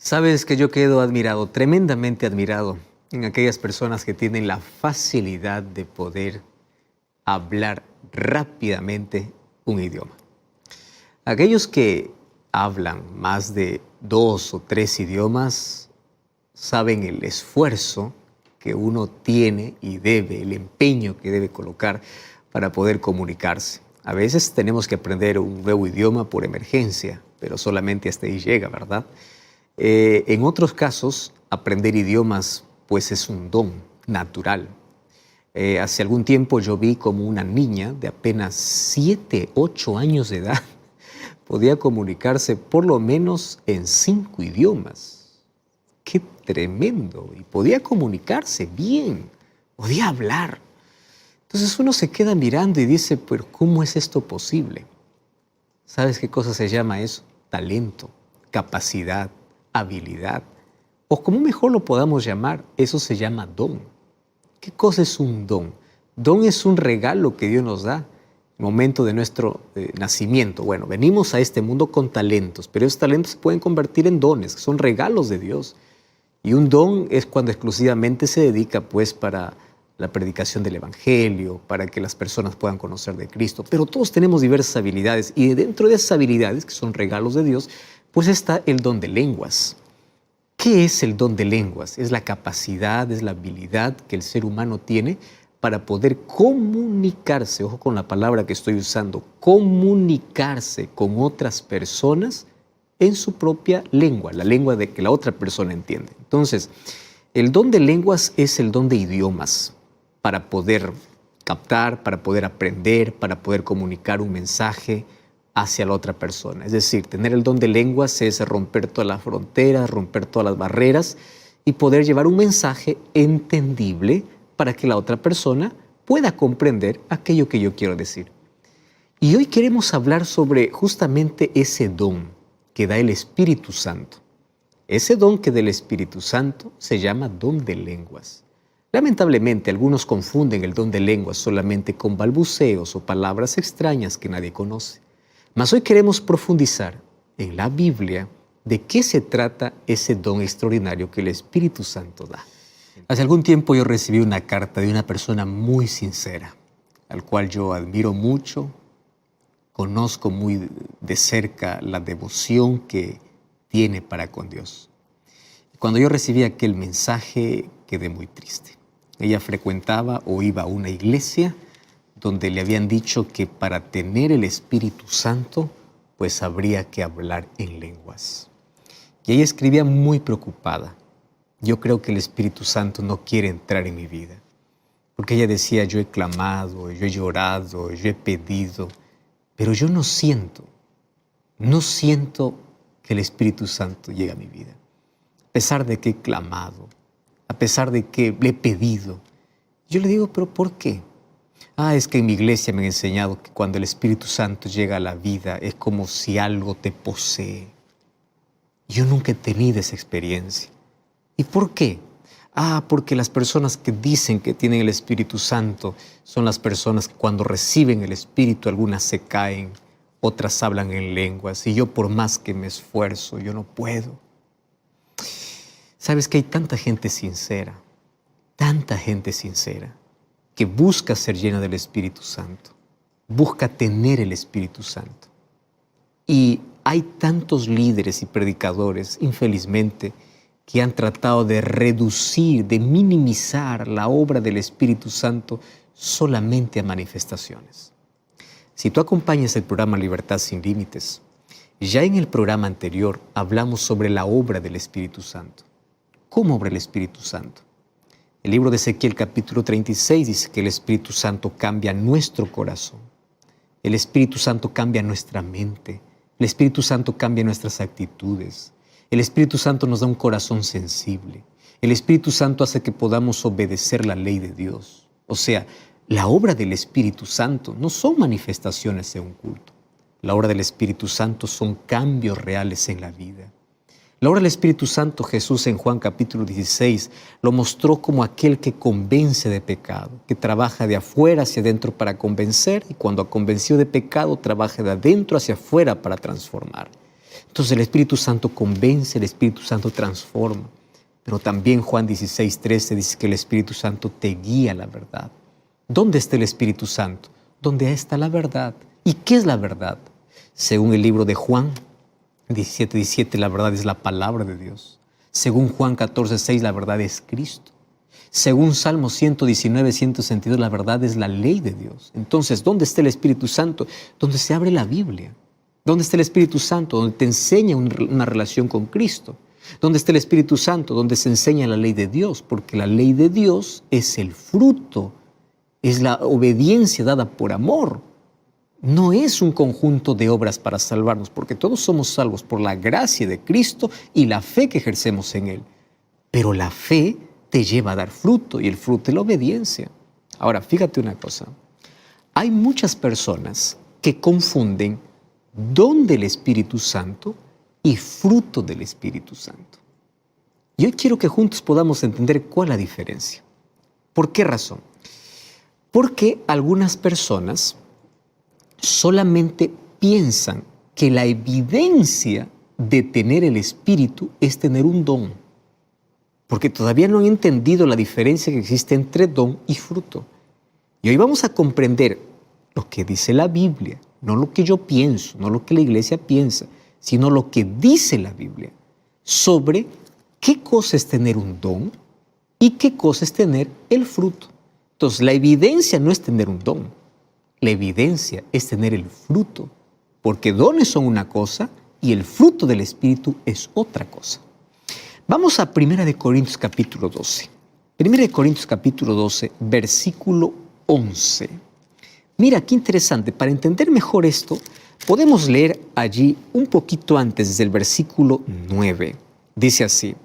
Sabes que yo quedo admirado, tremendamente admirado, en aquellas personas que tienen la facilidad de poder hablar rápidamente un idioma. Aquellos que hablan más de 2 o 3 idiomas saben el esfuerzo que uno tiene y debe, el empeño que debe colocar para poder comunicarse. A veces tenemos que aprender un nuevo idioma por emergencia, pero solamente hasta ahí llega, ¿verdad? En otros casos, aprender idiomas pues es un don natural. Hace algún tiempo yo vi como una niña de apenas 7, 8 años de edad podía comunicarse por lo menos en 5 idiomas. ¡Qué tremendo! Y podía comunicarse bien, podía hablar. Entonces uno se queda mirando y dice, pero ¿cómo es esto posible? ¿Sabes qué cosa se llama eso? Talento, capacidad, habilidad, o como mejor lo podamos llamar, eso se llama don. ¿Qué cosa es un don? Don es un regalo que Dios nos da en el momento de nuestro nacimiento. Bueno, venimos a este mundo con talentos, pero esos talentos se pueden convertir en dones, que son regalos de Dios. Y un don es cuando exclusivamente se dedica pues para la predicación del Evangelio, para que las personas puedan conocer de Cristo. Pero todos tenemos diversas habilidades y dentro de esas habilidades, que son regalos de Dios, pues está el don de lenguas. ¿Qué es el don de lenguas? Es la capacidad, es la habilidad que el ser humano tiene para poder comunicarse, ojo con la palabra que estoy usando, comunicarse con otras personas en su propia lengua, la lengua de que la otra persona entiende. Entonces, el don de lenguas es el don de idiomas para poder captar, para poder aprender, para poder comunicar un mensaje hacia la otra persona. Es decir, tener el don de lenguas es romper todas las fronteras, romper todas las barreras y poder llevar un mensaje entendible para que la otra persona pueda comprender aquello que yo quiero decir. Y hoy queremos hablar sobre justamente ese don que da el Espíritu Santo. Ese don que da el Espíritu Santo se llama don de lenguas. Lamentablemente, algunos confunden el don de lenguas solamente con balbuceos o palabras extrañas que nadie conoce. Mas hoy queremos profundizar en la Biblia de qué se trata ese don extraordinario que el Espíritu Santo da. Hace algún tiempo yo recibí una carta de una persona muy sincera, al cual yo admiro mucho, conozco muy de cerca la devoción que tiene para con Dios. Cuando yo recibí aquel mensaje quedé muy triste. Ella frecuentaba o iba a una iglesia donde le habían dicho que para tener el Espíritu Santo, pues habría que hablar en lenguas. Y ella escribía muy preocupada. Yo creo que el Espíritu Santo no quiere entrar en mi vida. Porque ella decía, yo he clamado, yo he llorado, yo he pedido, pero yo no siento que el Espíritu Santo llegue a mi vida. A pesar de que he clamado, a pesar de que le he pedido. Yo le digo, ¿pero por qué? Es que en mi iglesia me han enseñado que cuando el Espíritu Santo llega a la vida es como si algo te posee. Yo nunca he tenido esa experiencia. ¿Y por qué? Porque las personas que dicen que tienen el Espíritu Santo son las personas que cuando reciben el Espíritu, algunas se caen, otras hablan en lenguas, y yo por más que me esfuerzo, yo no puedo. ¿Sabes que hay tanta gente sincera que busca ser llena del Espíritu Santo, busca tener el Espíritu Santo? Y hay tantos líderes y predicadores, infelizmente, que han tratado de reducir, de minimizar la obra del Espíritu Santo solamente a manifestaciones. Si tú acompañas el programa Libertad Sin Límites, ya en el programa anterior hablamos sobre la obra del Espíritu Santo. ¿Cómo obra el Espíritu Santo? El libro de Ezequiel capítulo 36 dice que el Espíritu Santo cambia nuestro corazón. El Espíritu Santo cambia nuestra mente. El Espíritu Santo cambia nuestras actitudes. El Espíritu Santo nos da un corazón sensible. El Espíritu Santo hace que podamos obedecer la ley de Dios. O sea, la obra del Espíritu Santo no son manifestaciones de un culto. La obra del Espíritu Santo son cambios reales en la vida. La obra del Espíritu Santo, Jesús en Juan capítulo 16 lo mostró como aquel que convence de pecado, que trabaja de afuera hacia adentro para convencer, y cuando convenció de pecado, trabaja de adentro hacia afuera para transformar. Entonces el Espíritu Santo convence, el Espíritu Santo transforma. Pero también Juan 16:13 dice que el Espíritu Santo te guía a la verdad. ¿Dónde está el Espíritu Santo? Donde está la verdad. ¿Y qué es la verdad? Según el libro de Juan 17:17, la verdad es la palabra de Dios. Según Juan 14:6, la verdad es Cristo. Según Salmo 119:162, la verdad es la ley de Dios. Entonces, ¿dónde está el Espíritu Santo? Donde se abre la Biblia. ¿Dónde está el Espíritu Santo? Donde te enseña una relación con Cristo. ¿Dónde está el Espíritu Santo? Donde se enseña la ley de Dios, porque la ley de Dios es el fruto, es la obediencia dada por amor. No es un conjunto de obras para salvarnos, porque todos somos salvos por la gracia de Cristo y la fe que ejercemos en Él. Pero la fe te lleva a dar fruto, y el fruto es la obediencia. Ahora, fíjate una cosa. Hay muchas personas que confunden don del Espíritu Santo y fruto del Espíritu Santo. Y hoy quiero que juntos podamos entender cuál es la diferencia. ¿Por qué razón? Porque algunas personas solamente piensan que la evidencia de tener el Espíritu es tener un don, porque todavía no han entendido la diferencia que existe entre don y fruto. Y hoy vamos a comprender lo que dice la Biblia, no lo que yo pienso, no lo que la iglesia piensa, sino lo que dice la Biblia sobre qué cosa es tener un don y qué cosa es tener el fruto. Entonces, la evidencia no es tener un don, la evidencia es tener el fruto, porque dones son una cosa y el fruto del Espíritu es otra cosa. Vamos a 1 Corintios capítulo 12. 1 Corintios capítulo 12, versículo 11. Mira, qué interesante. Para entender mejor esto, podemos leer allí un poquito antes, desde el versículo 9. Dice así: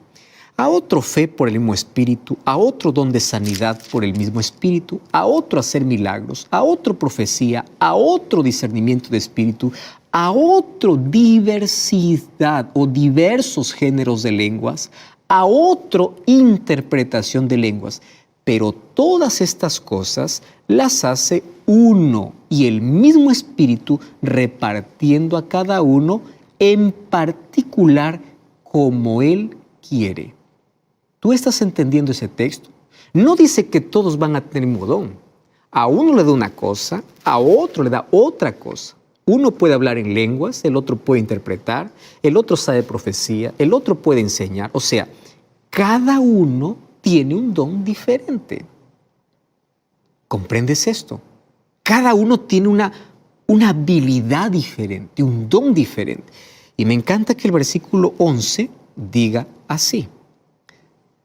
a otro fe por el mismo Espíritu, a otro don de sanidad por el mismo Espíritu, a otro hacer milagros, a otro profecía, a otro discernimiento de espíritu, a otro diversidad o diversos géneros de lenguas, a otro interpretación de lenguas. Pero todas estas cosas las hace uno y el mismo Espíritu, repartiendo a cada uno en particular como Él quiere. ¿Tú estás entendiendo ese texto? No dice que todos van a tener el mismo don. A uno le da una cosa, a otro le da otra cosa. Uno puede hablar en lenguas, el otro puede interpretar, el otro sabe profecía, el otro puede enseñar. O sea, cada uno tiene un don diferente. ¿Comprendes esto? Cada uno tiene una habilidad diferente, un don diferente. Y me encanta que el versículo 11 diga así: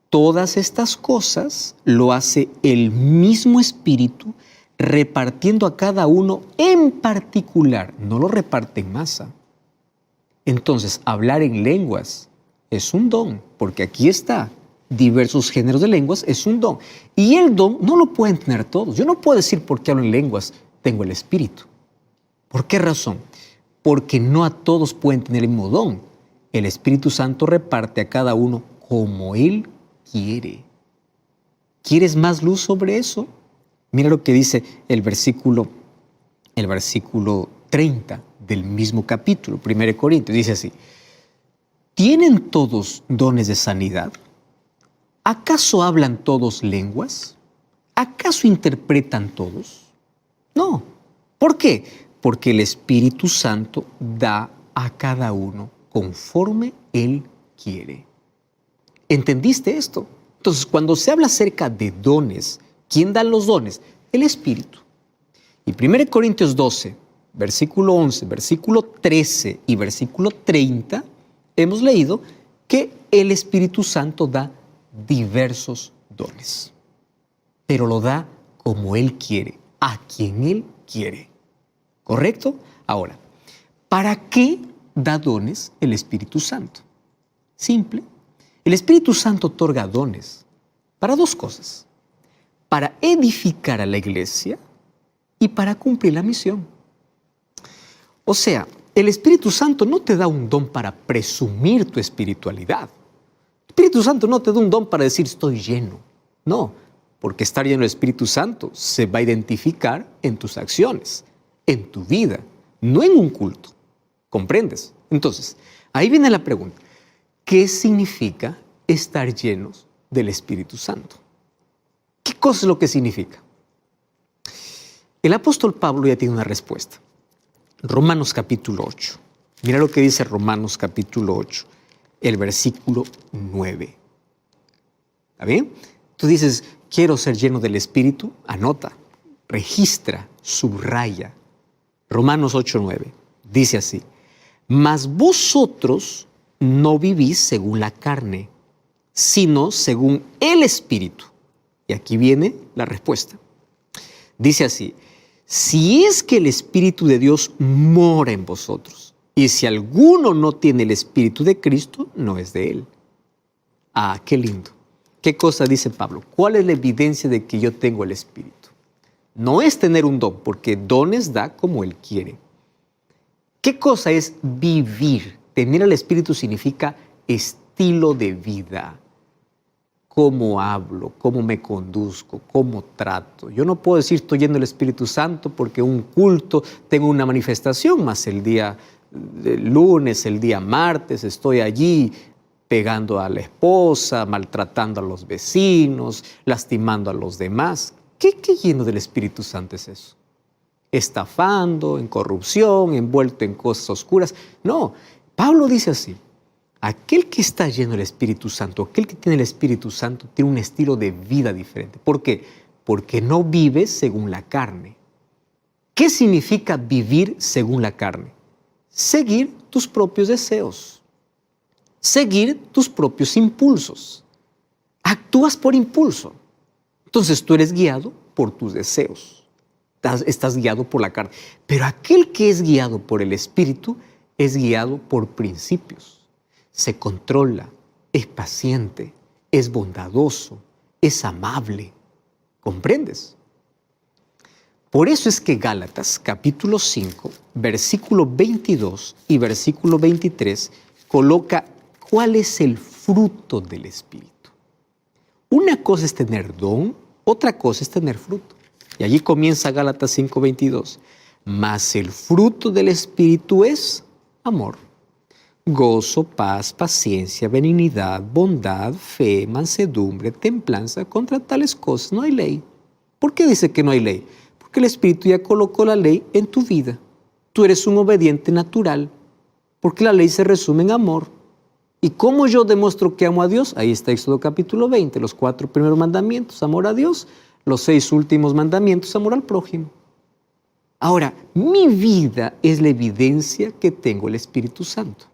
todas estas cosas lo hace el mismo Espíritu, repartiendo a cada uno en particular, no lo reparte en masa. Entonces, hablar en lenguas es un don, porque aquí está, diversos géneros de lenguas es un don. Y el don no lo pueden tener todos. Yo no puedo decir porque hablo en lenguas, tengo el Espíritu. ¿Por qué razón? Porque no a todos pueden tener el mismo don. El Espíritu Santo reparte a cada uno como Él quiere. ¿Quieres más luz sobre eso? Mira lo que dice el versículo 30 del mismo capítulo, 1 Corintios. Dice así: ¿tienen todos dones de sanidad? ¿Acaso hablan todos lenguas? ¿Acaso interpretan todos? No. ¿Por qué? Porque el Espíritu Santo da a cada uno conforme Él quiere. ¿Entendiste esto? Entonces, cuando se habla acerca de dones, ¿quién da los dones? El Espíritu. Y 1 Corintios 12, versículo 11, versículo 13 y versículo 30, hemos leído que el Espíritu Santo da diversos dones. Pero lo da como Él quiere, a quien Él quiere. ¿Correcto? Ahora, ¿para qué da dones el Espíritu Santo? Simple. El Espíritu Santo otorga dones para dos cosas: para edificar a la iglesia y para cumplir la misión. O sea, el Espíritu Santo no te da un don para presumir tu espiritualidad. El Espíritu Santo no te da un don para decir estoy lleno. No, porque estar lleno del Espíritu Santo se va a identificar en tus acciones, en tu vida, no en un culto. ¿Comprendes? Entonces, Ahí viene la pregunta. ¿Qué significa estar llenos del Espíritu Santo? ¿Qué cosa es lo que significa? El apóstol Pablo ya tiene una respuesta. Romanos capítulo 8. Mira lo que dice Romanos capítulo 8, el versículo 9. ¿Está bien? Tú dices, quiero ser lleno del Espíritu. Anota, registra, subraya. Romanos 8, 9. Dice así. Mas vosotros no vivís según la carne, sino según el Espíritu. Y aquí viene la respuesta. Dice así, si es que el Espíritu de Dios mora en vosotros, y si alguno no tiene el Espíritu de Cristo, no es de él. Ah, qué lindo. ¿Qué cosa dice Pablo? ¿Cuál es la evidencia de que yo tengo el Espíritu? No es tener un don, porque dones da como él quiere. ¿Qué cosa es vivir? Tener el Espíritu significa estilo de vida. Cómo hablo, cómo me conduzco, cómo trato. Yo no puedo decir estoy lleno del Espíritu Santo porque un culto tengo una manifestación, más el día lunes, el día martes estoy allí pegando a la esposa, maltratando a los vecinos, lastimando a los demás. ¿Qué lleno del Espíritu Santo es eso? Estafando, en corrupción, envuelto en cosas oscuras. No, Pablo dice así. Aquel que está lleno del Espíritu Santo, aquel que tiene el Espíritu Santo, tiene un estilo de vida diferente. ¿Por qué? Porque no vive según la carne. ¿Qué significa vivir según la carne? Seguir tus propios deseos. Seguir tus propios impulsos. Actúas por impulso. Entonces tú eres guiado por tus deseos. Estás guiado por la carne. Pero aquel que es guiado por el Espíritu es guiado por principios. Se controla, es paciente, es bondadoso, es amable. ¿Comprendes? Por eso es que Gálatas capítulo 5, versículo 22 y versículo 23 coloca cuál es el fruto del Espíritu. Una cosa es tener don, otra cosa es tener fruto. Y allí comienza Gálatas 5, 22. Mas el fruto del Espíritu es amor, gozo, paz, paciencia, benignidad, bondad, fe, mansedumbre, templanza. Contra tales cosas no hay ley. ¿Por qué dice que no hay ley? Porque el Espíritu ya colocó la ley en tu vida. Tú eres un obediente natural, porque la ley se resume en amor. ¿Y cómo yo demuestro que amo a Dios? Ahí está Éxodo capítulo 20, los 4 primeros mandamientos, amor a Dios, los 6 últimos mandamientos, amor al prójimo. Ahora, mi vida es la evidencia que tengo el Espíritu Santo.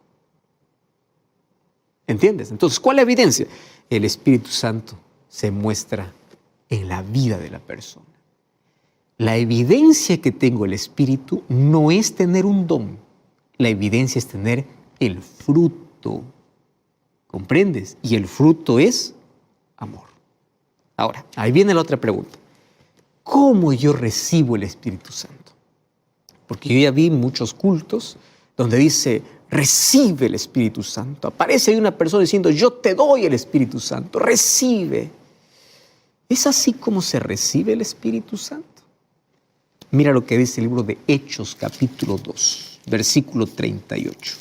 ¿Entiendes? Entonces, ¿cuál es la evidencia? El Espíritu Santo se muestra en la vida de la persona. La evidencia que tengo el Espíritu no es tener un don. La evidencia es tener el fruto. ¿Comprendes? Y el fruto es amor. Ahora, ahí viene la otra pregunta. ¿Cómo yo recibo el Espíritu Santo? Porque yo ya vi muchos cultos donde dice, recibe el Espíritu Santo. Aparece ahí una persona diciendo, yo te doy el Espíritu Santo, recibe. ¿Es así como se recibe el Espíritu Santo? Mira lo que dice el libro de Hechos capítulo 2, versículo 38.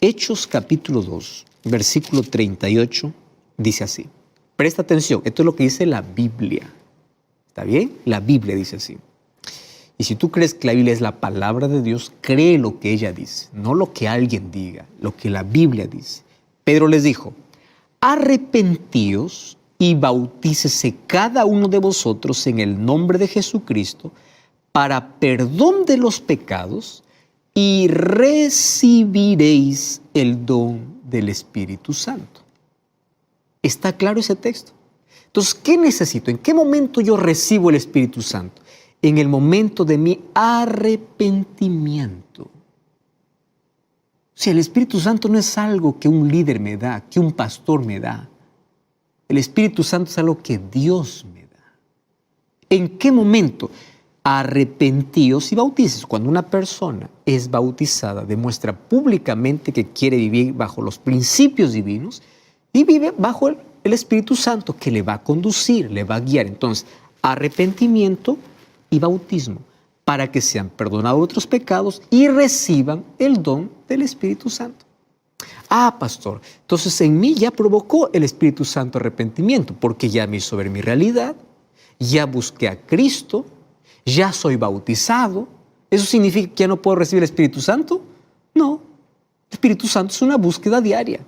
Hechos capítulo 2, versículo 38, dice así. Presta atención, esto es lo que dice la Biblia. ¿Está bien? La Biblia dice así. Y si tú crees que la Biblia es la palabra de Dios, cree lo que ella dice, no lo que alguien diga, lo que la Biblia dice. Pedro les dijo, arrepentíos y bautícese cada uno de vosotros en el nombre de Jesucristo para perdón de los pecados y recibiréis el don del Espíritu Santo. ¿Está claro ese texto? Entonces, ¿qué necesito? ¿En qué momento yo recibo el Espíritu Santo? En el momento de mi arrepentimiento. O sea, el Espíritu Santo no es algo que un líder me da, que un pastor me da. El Espíritu Santo es algo que Dios me da. ¿En qué momento? Arrepentíos y bautíceos. Cuando una persona es bautizada, demuestra públicamente que quiere vivir bajo los principios divinos y vive bajo el Espíritu Santo que le va a conducir, le va a guiar. Entonces, arrepentimiento y bautismo para que sean perdonados otros pecados y reciban el don del Espíritu Santo. Ah, pastor, entonces en mí ya provocó el Espíritu Santo arrepentimiento, porque ya me hizo ver mi realidad, ya busqué a Cristo, ya soy bautizado. ¿Eso significa que ya no puedo recibir el Espíritu Santo? No, el Espíritu Santo es una búsqueda diaria.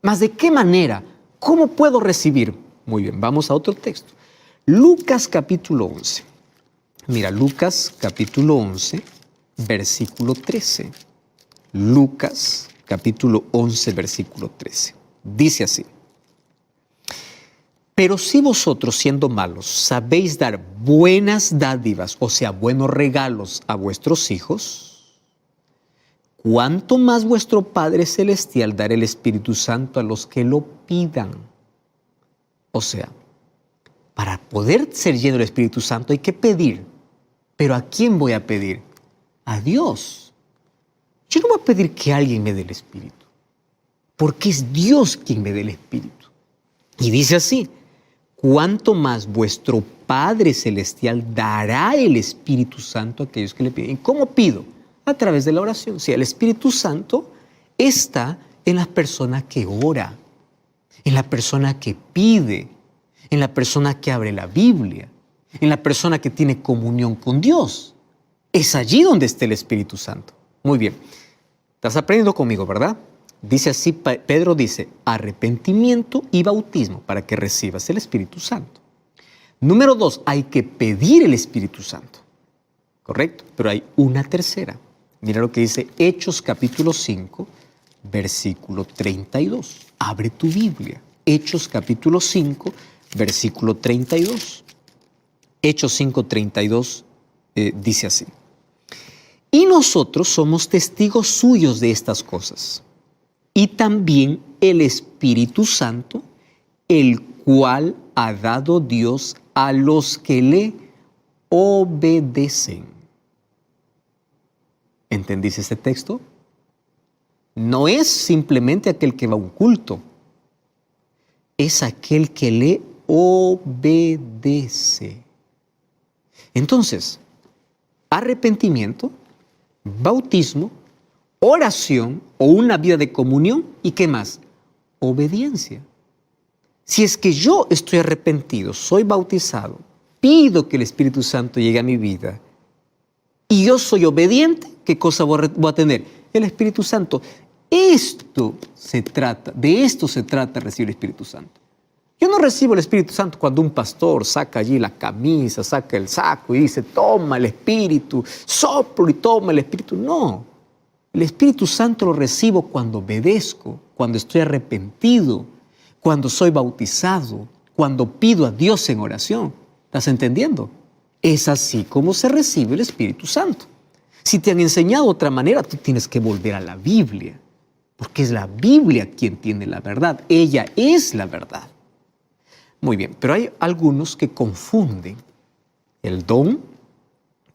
¿Mas de qué manera? ¿Cómo puedo recibir? Muy bien, vamos a otro texto. Lucas capítulo 11. Mira, Lucas capítulo 11, versículo 13. Lucas capítulo 11, versículo 13. Dice así: pero si vosotros, siendo malos, sabéis dar buenas dádivas, o sea, buenos regalos a vuestros hijos, ¿cuánto más vuestro Padre Celestial dará el Espíritu Santo a los que lo pidan? O sea, para poder ser lleno del Espíritu Santo hay que pedir. ¿Pero a quién voy a pedir? A Dios. Yo no voy a pedir que alguien me dé el Espíritu, porque es Dios quien me dé el Espíritu. Y dice así: cuánto más vuestro Padre Celestial dará el Espíritu Santo a aquellos que le piden. ¿Y cómo pido? A través de la oración. Sí, el Espíritu Santo está en la persona que ora, en la persona que pide, en la persona que abre la Biblia, en la persona que tiene comunión con Dios. Es allí donde está el Espíritu Santo. Muy bien. Estás aprendiendo conmigo, ¿verdad? Dice así, Pedro dice, arrepentimiento y bautismo para que recibas el Espíritu Santo. Número 2, hay que pedir el Espíritu Santo. ¿Correcto? Pero hay una tercera. Mira lo que dice Hechos capítulo 5, versículo 32. Abre tu Biblia. Hechos capítulo 5, versículo 32. Hechos 5, 32 dice así: y nosotros somos testigos suyos de estas cosas, y también el Espíritu Santo, el cual ha dado Dios a los que le obedecen. ¿Entendiste este texto? No es simplemente aquel que va a un culto, es aquel que le obedece. Entonces, arrepentimiento, bautismo, oración o una vida de comunión, ¿y qué más? Obediencia. Si es que yo estoy arrepentido, soy bautizado, pido que el Espíritu Santo llegue a mi vida y yo soy obediente, ¿qué cosa voy a tener? El Espíritu Santo. De esto se trata recibir el Espíritu Santo. Yo no recibo el Espíritu Santo cuando un pastor saca allí la camisa, saca el saco y dice, toma el Espíritu, soplo y toma el Espíritu. No, el Espíritu Santo lo recibo cuando obedezco, cuando estoy arrepentido, cuando soy bautizado, cuando pido a Dios en oración. ¿Estás entendiendo? Es así como se recibe el Espíritu Santo. Si te han enseñado de otra manera, tú tienes que volver a la Biblia, porque es la Biblia quien tiene la verdad. Ella es la verdad. Muy bien, pero hay algunos que confunden el don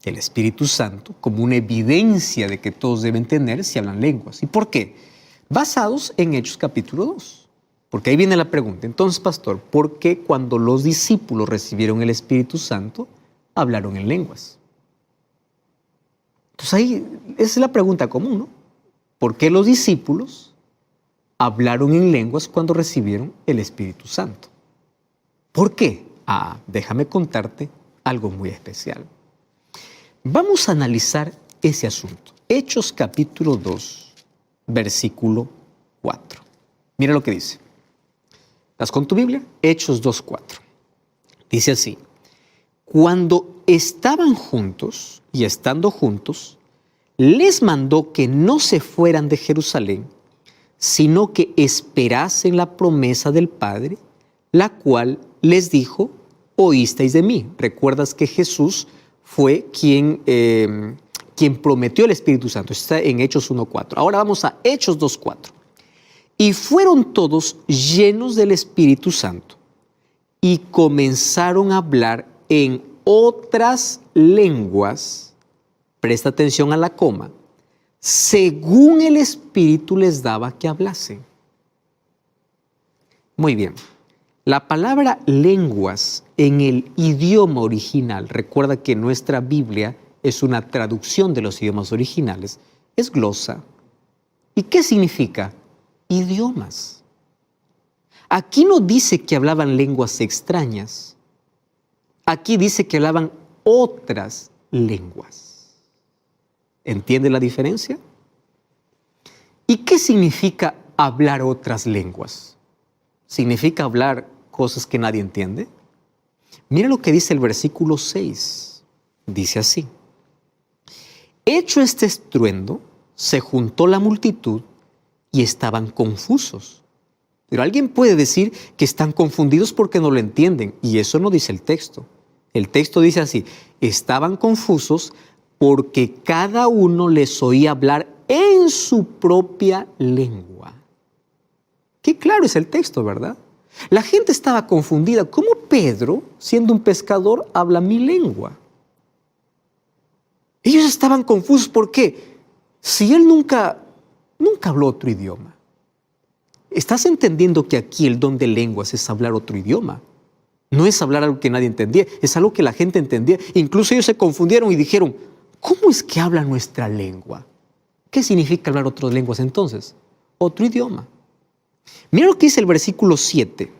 del Espíritu Santo como una evidencia de que todos deben tener si hablan lenguas. ¿Y por qué? Basados en Hechos capítulo 2. Porque ahí viene la pregunta. Entonces, pastor, ¿por qué cuando los discípulos recibieron el Espíritu Santo hablaron en lenguas? Entonces ahí, esa es la pregunta común, ¿no? ¿Por qué los discípulos hablaron en lenguas cuando recibieron el Espíritu Santo? ¿Por qué? Déjame contarte algo muy especial. Vamos a analizar ese asunto. Hechos capítulo 2, versículo 4. Mira lo que dice. ¿Estás con tu Biblia? Hechos 2, 4. Dice así: cuando estaban juntos y estando juntos, les mandó que no se fueran de Jerusalén, sino que esperasen la promesa del Padre, la cual les dijo, oísteis de mí. ¿Recuerdas que Jesús fue quien prometió el Espíritu Santo? Está en Hechos 1:4. Ahora vamos a Hechos 2:4. Y fueron todos llenos del Espíritu Santo y comenzaron a hablar en otras lenguas, presta atención a la coma, según el Espíritu les daba que hablasen. Muy bien. La palabra lenguas en el idioma original, recuerda que nuestra Biblia es una traducción de los idiomas originales, es glosa. ¿Y qué significa? idiomas. Aquí no dice que hablaban lenguas extrañas. Aquí dice que hablaban otras lenguas. ¿Entiende la diferencia? ¿Y qué significa hablar otras lenguas? ¿Significa hablar cosas que nadie entiende? Mira lo que dice el versículo 6. Dice así: hecho este estruendo, se juntó la multitud y estaban confusos. Pero alguien puede decir que están confundidos porque no lo entienden, y eso no dice el texto. El texto dice así: estaban confusos porque cada uno les oía hablar en su propia lengua. Qué claro es el texto, ¿verdad? La gente estaba confundida. ¿Cómo Pedro, siendo un pescador, habla mi lengua? Ellos estaban confusos. ¿Por qué? Si él nunca habló otro idioma. ¿Estás entendiendo que aquí el don de lenguas es hablar otro idioma? No es hablar algo que nadie entendía, es algo que la gente entendía. Incluso ellos se confundieron y dijeron: ¿cómo es que habla nuestra lengua? ¿Qué significa hablar otras lenguas entonces? Otro idioma. Mira lo que dice el versículo 7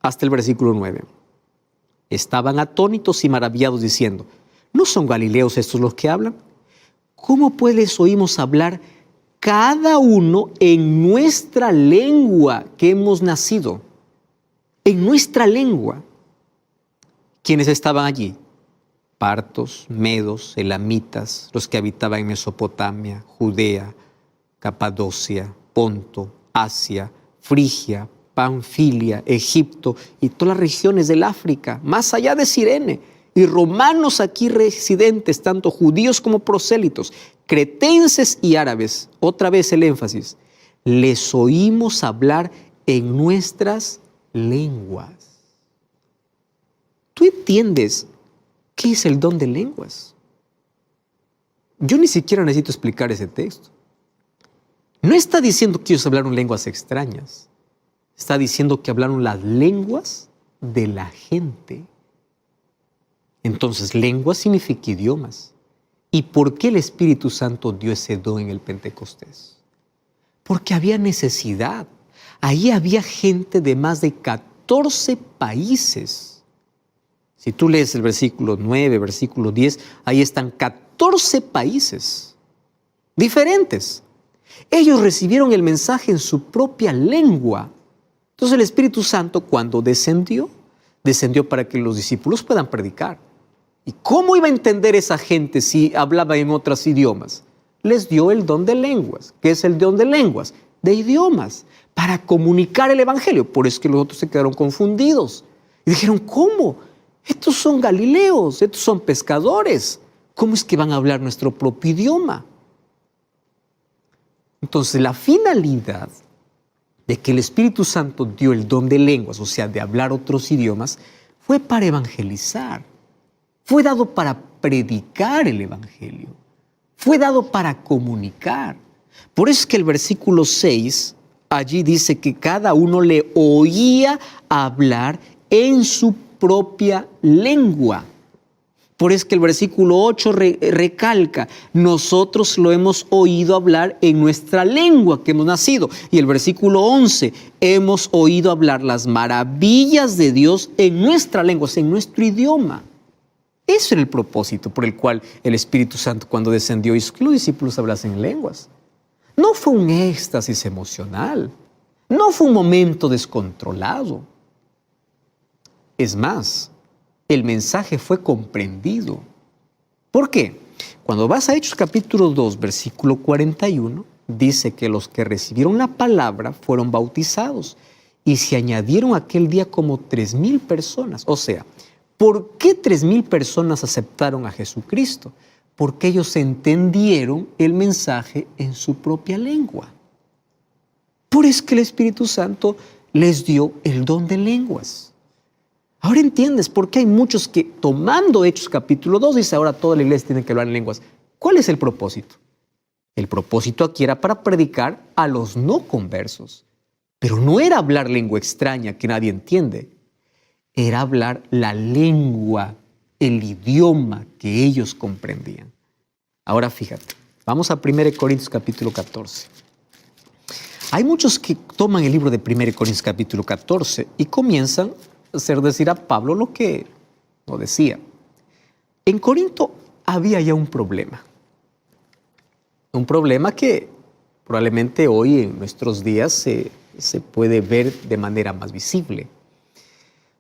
hasta el versículo 9. Estaban atónitos y maravillados diciendo: ¿no son galileos estos los que hablan? ¿Cómo pues les oímos hablar cada uno en nuestra lengua que hemos nacido? En nuestra lengua. ¿Quiénes estaban allí? Partos, medos, elamitas, los que habitaban en Mesopotamia, Judea, Capadocia, Ponto, Asia, Frigia, Panfilia, Egipto y todas las regiones del África, más allá de Cirene, y romanos aquí residentes, tanto judíos como prosélitos, cretenses y árabes. Otra vez el énfasis: les oímos hablar en nuestras lenguas. ¿Tú entiendes qué es el don de lenguas? Yo ni siquiera necesito explicar ese texto. No está diciendo que ellos hablaron lenguas extrañas. Está diciendo que hablaron las lenguas de la gente. Entonces, lengua significa idiomas. ¿Y por qué el Espíritu Santo dio ese don en el Pentecostés? Porque había necesidad. Ahí había gente de más de 14 países. Si tú lees el versículo 9, versículo 10, ahí están 14 países diferentes. Ellos recibieron el mensaje en su propia lengua. Entonces el Espíritu Santo, cuando descendió para que los discípulos puedan predicar. ¿Y cómo iba a entender esa gente si hablaba en otros idiomas? Les dio el don de lenguas. ¿Qué es el don de lenguas? De idiomas, para comunicar el Evangelio. Por eso que los otros se quedaron confundidos. Y dijeron: ¿cómo? Estos son galileos, estos son pescadores. ¿Cómo es que van a hablar nuestro propio idioma? Entonces, la finalidad de que el Espíritu Santo dio el don de lenguas, o sea, de hablar otros idiomas, fue para evangelizar. Fue dado para predicar el Evangelio. Fue dado para comunicar. Por eso es que el versículo 6, allí dice que cada uno le oía hablar en su propia lengua. Por eso es que el versículo 8 recalca: nosotros lo hemos oído hablar en nuestra lengua que hemos nacido. Y el versículo 11: hemos oído hablar las maravillas de Dios en nuestra lengua, en nuestro idioma. Eso era el propósito por el cual el Espíritu Santo, cuando descendió, hizo que los discípulos hablasen en lenguas. No fue un éxtasis emocional. No fue un momento descontrolado. Es más, el mensaje fue comprendido. ¿Por qué? Cuando vas a Hechos capítulo 2, versículo 41, dice que los que recibieron la palabra fueron bautizados y se añadieron aquel día como 3,000 personas. O sea, ¿por qué 3,000 personas aceptaron a Jesucristo? Porque ellos entendieron el mensaje en su propia lengua. Por eso que el Espíritu Santo les dio el don de lenguas. Ahora entiendes por qué hay muchos que, tomando Hechos capítulo 2, dice: ahora toda la iglesia tiene que hablar en lenguas. ¿Cuál es el propósito? El propósito aquí era para predicar a los no conversos. Pero no era hablar lengua extraña que nadie entiende. Era hablar la lengua, el idioma que ellos comprendían. Ahora fíjate, vamos a 1 Corintios capítulo 14. Hay muchos que toman el libro de 1 Corintios capítulo 14 y comienzan a hacer decir a Pablo lo que no decía. En Corinto había ya un problema que probablemente hoy en nuestros días se puede ver de manera más visible.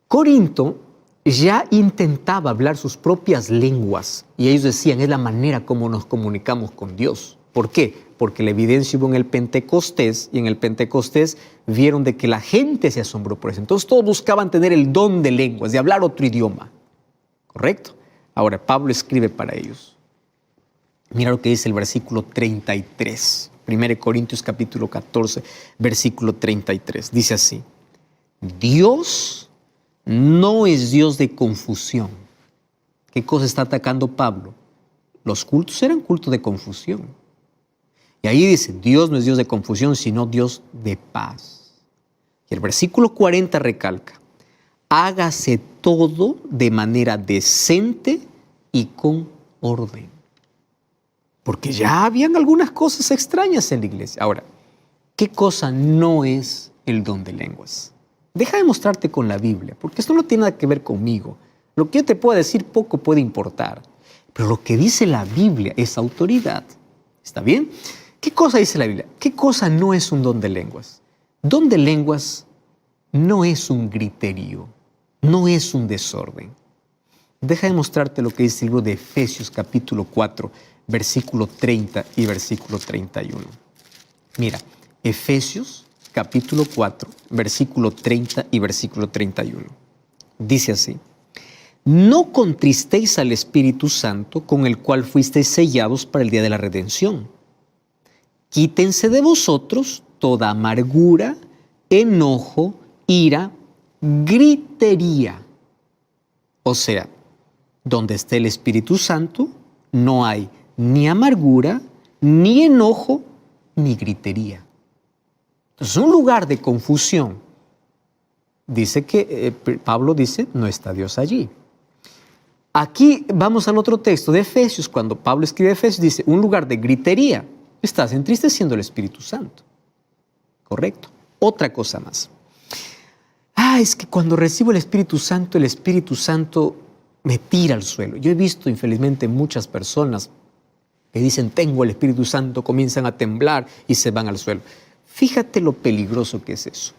Corinto ya intentaba hablar sus propias lenguas y ellos decían, es la manera como nos comunicamos con Dios. ¿Por qué? Porque la evidencia hubo en el Pentecostés y en el Pentecostés vieron de que la gente se asombró por eso. Entonces todos buscaban tener el don de lenguas, de hablar otro idioma. ¿Correcto? Ahora Pablo escribe para ellos. Mira lo que dice el versículo 33. 1 Corintios capítulo 14, versículo 33. Dice así, Dios no es Dios de confusión. ¿Qué cosa está atacando Pablo? Los cultos eran cultos de confusión. Y ahí dice, Dios no es Dios de confusión, sino Dios de paz. Y el versículo 40 recalca, hágase todo de manera decente y con orden. Porque ya habían algunas cosas extrañas en la iglesia. Ahora, ¿qué cosa no es el don de lenguas? Deja de mostrarte con la Biblia, porque esto no tiene nada que ver conmigo. Lo que yo te pueda decir poco puede importar. Pero lo que dice la Biblia es autoridad. ¿Está bien? ¿Qué cosa dice la Biblia? ¿Qué cosa no es un don de lenguas? Don de lenguas no es un griterío, no es un desorden. Deja de mostrarte lo que dice el libro de Efesios capítulo 4, versículo 30 y versículo 31. Mira, Efesios capítulo 4, versículo 30 y versículo 31. Dice así, no contristéis al Espíritu Santo con el cual fuisteis sellados para el día de la redención. Quítense de vosotros toda amargura, enojo, ira, gritería. O sea, donde esté el Espíritu Santo, no hay ni amargura, ni enojo, ni gritería. Entonces, un lugar de confusión. Dice que, Pablo dice, no está Dios allí. Aquí vamos al otro texto de Efesios. Cuando Pablo escribe Efesios, dice, un lugar de gritería. Estás entristeciendo al Espíritu Santo. ¿Correcto? Otra cosa más. Es que cuando recibo el Espíritu Santo me tira al suelo. Yo he visto, infelizmente, muchas personas que dicen, tengo el Espíritu Santo, comienzan a temblar y se van al suelo. Fíjate lo peligroso que es eso.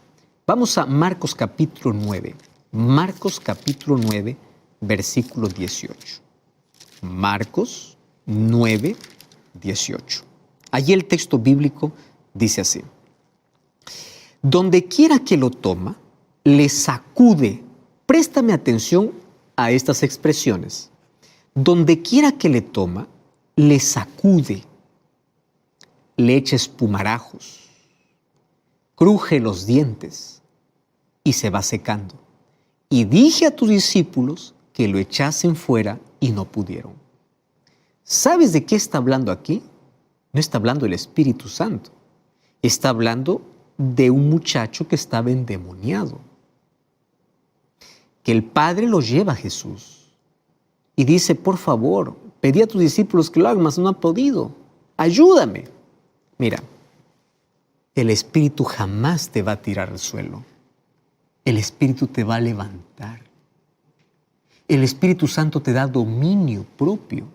Vamos a Marcos capítulo 9. Marcos capítulo 9, versículo 18. Marcos 9, 18. Allí el texto bíblico dice así. Donde quiera que lo toma, le sacude. Préstame atención a estas expresiones. Donde quiera que le toma, le sacude. Le echa espumarajos. Cruje los dientes y se va secando. Y dije a tus discípulos que lo echasen fuera y no pudieron. ¿Sabes de qué está hablando aquí? No está hablando del Espíritu Santo. Está hablando de un muchacho que estaba endemoniado. Que el Padre lo lleva a Jesús. Y dice, por favor, pedí a tus discípulos que lo hagan, mas no han podido. Ayúdame. Mira, el Espíritu jamás te va a tirar al suelo. El Espíritu te va a levantar. El Espíritu Santo te da dominio propio.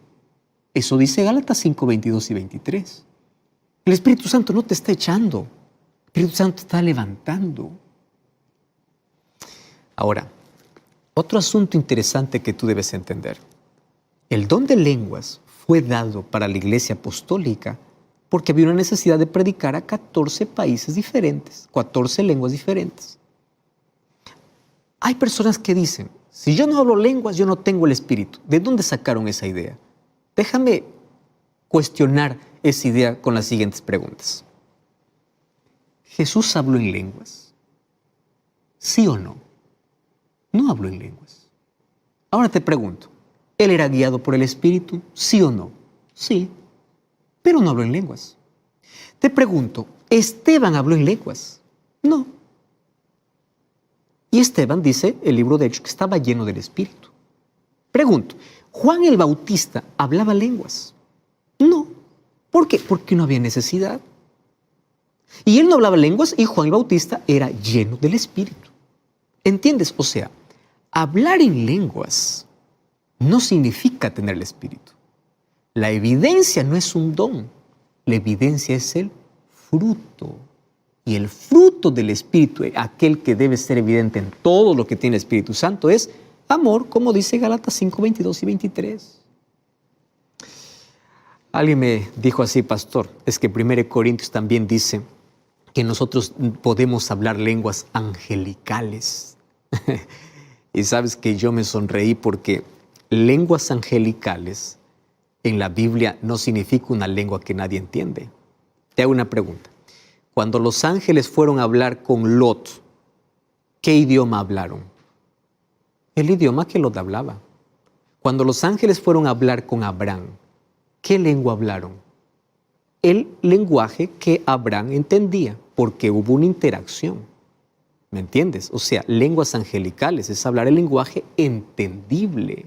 Eso dice Gálatas 5, 22 y 23. El Espíritu Santo no te está echando. El Espíritu Santo te está levantando. Ahora, otro asunto interesante que tú debes entender. El don de lenguas fue dado para la Iglesia Apostólica porque había una necesidad de predicar a 14 países diferentes, 14 lenguas diferentes. Hay personas que dicen, si yo no hablo lenguas, yo no tengo el Espíritu. ¿De dónde sacaron esa idea? Déjame cuestionar esa idea con las siguientes preguntas. ¿Jesús habló en lenguas? ¿Sí o no? No habló en lenguas. Ahora te pregunto, ¿él era guiado por el Espíritu? ¿Sí o no? Sí, pero no habló en lenguas. Te pregunto, ¿Esteban habló en lenguas? No. Y Esteban dice, el libro de Hechos, que estaba lleno del Espíritu. Pregunto, ¿Juan el Bautista hablaba lenguas? No. ¿Por qué? Porque no había necesidad. Y él no hablaba lenguas y Juan el Bautista era lleno del Espíritu. ¿Entiendes? O sea, hablar en lenguas no significa tener el Espíritu. La evidencia no es un don, la evidencia es el fruto. Y el fruto del Espíritu, aquel que debe ser evidente en todo lo que tiene el Espíritu Santo, es amor, como dice Gálatas 5, 22 y 23. Alguien me dijo así, pastor, es que 1 Corintios también dice que nosotros podemos hablar lenguas angelicales. Y sabes que yo me sonreí porque lenguas angelicales en la Biblia no significa una lengua que nadie entiende. Te hago una pregunta. Cuando los ángeles fueron a hablar con Lot, ¿qué idioma hablaron? El idioma que Lot hablaba. Cuando los ángeles fueron a hablar con Abraham, ¿qué lengua hablaron? El lenguaje que Abraham entendía, porque hubo una interacción. ¿Me entiendes? O sea, lenguas angelicales es hablar el lenguaje entendible.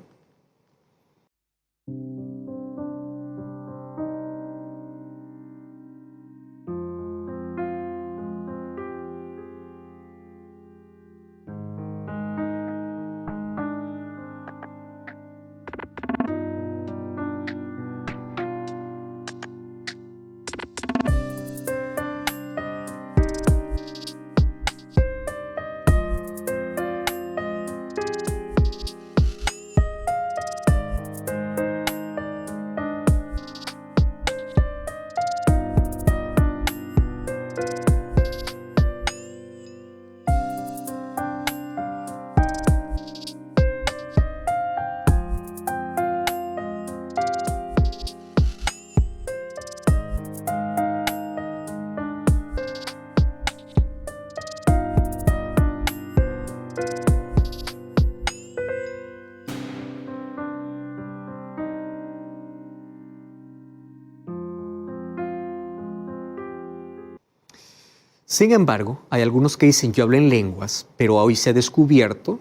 Sin embargo, hay algunos que dicen yo hablo en lenguas, pero hoy se ha descubierto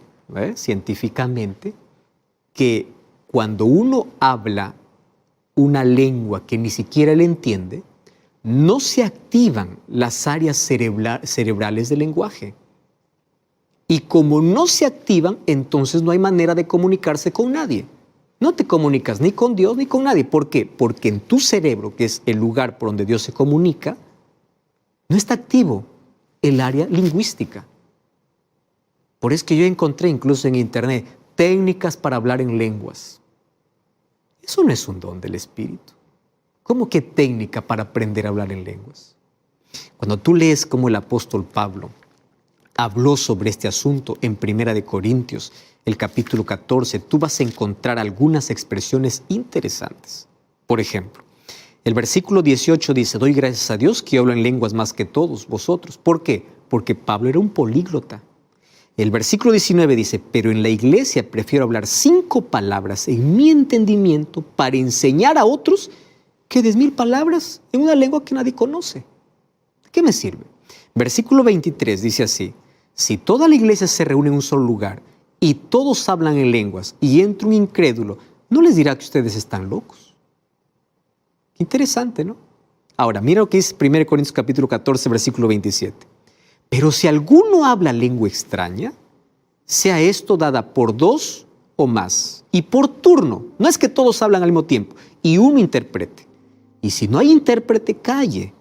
científicamente que cuando uno habla una lengua que ni siquiera le entiende, no se activan las áreas cerebrales del lenguaje. Y como no se activan, entonces no hay manera de comunicarse con nadie. No te comunicas ni con Dios ni con nadie. ¿Por qué? Porque en tu cerebro, que es el lugar por donde Dios se comunica, no está activo el área lingüística. Por eso que yo encontré incluso en internet técnicas para hablar en lenguas. Eso no es un don del Espíritu. ¿Cómo que técnica para aprender a hablar en lenguas? Cuando tú lees cómo el apóstol Pablo habló sobre este asunto en 1 Corintios, el capítulo 14, tú vas a encontrar algunas expresiones interesantes. Por ejemplo, el versículo 18 dice, doy gracias a Dios que hablo en lenguas más que todos vosotros. ¿Por qué? Porque Pablo era un políglota. El versículo 19 dice, pero en la iglesia prefiero hablar 5 palabras en mi entendimiento para enseñar a otros que 10,000 palabras en una lengua que nadie conoce. ¿Qué me sirve? Versículo 23 dice así, si toda la iglesia se reúne en un solo lugar y todos hablan en lenguas y entra un incrédulo, ¿no les dirá que ustedes están locos? Qué interesante, ¿no? Ahora, mira lo que dice 1 Corintios capítulo 14, versículo 27. Pero si alguno habla lengua extraña, sea esto dada por 2 o más, y por turno. No es que todos hablan al mismo tiempo, y uno interprete. Y si no hay intérprete, calle,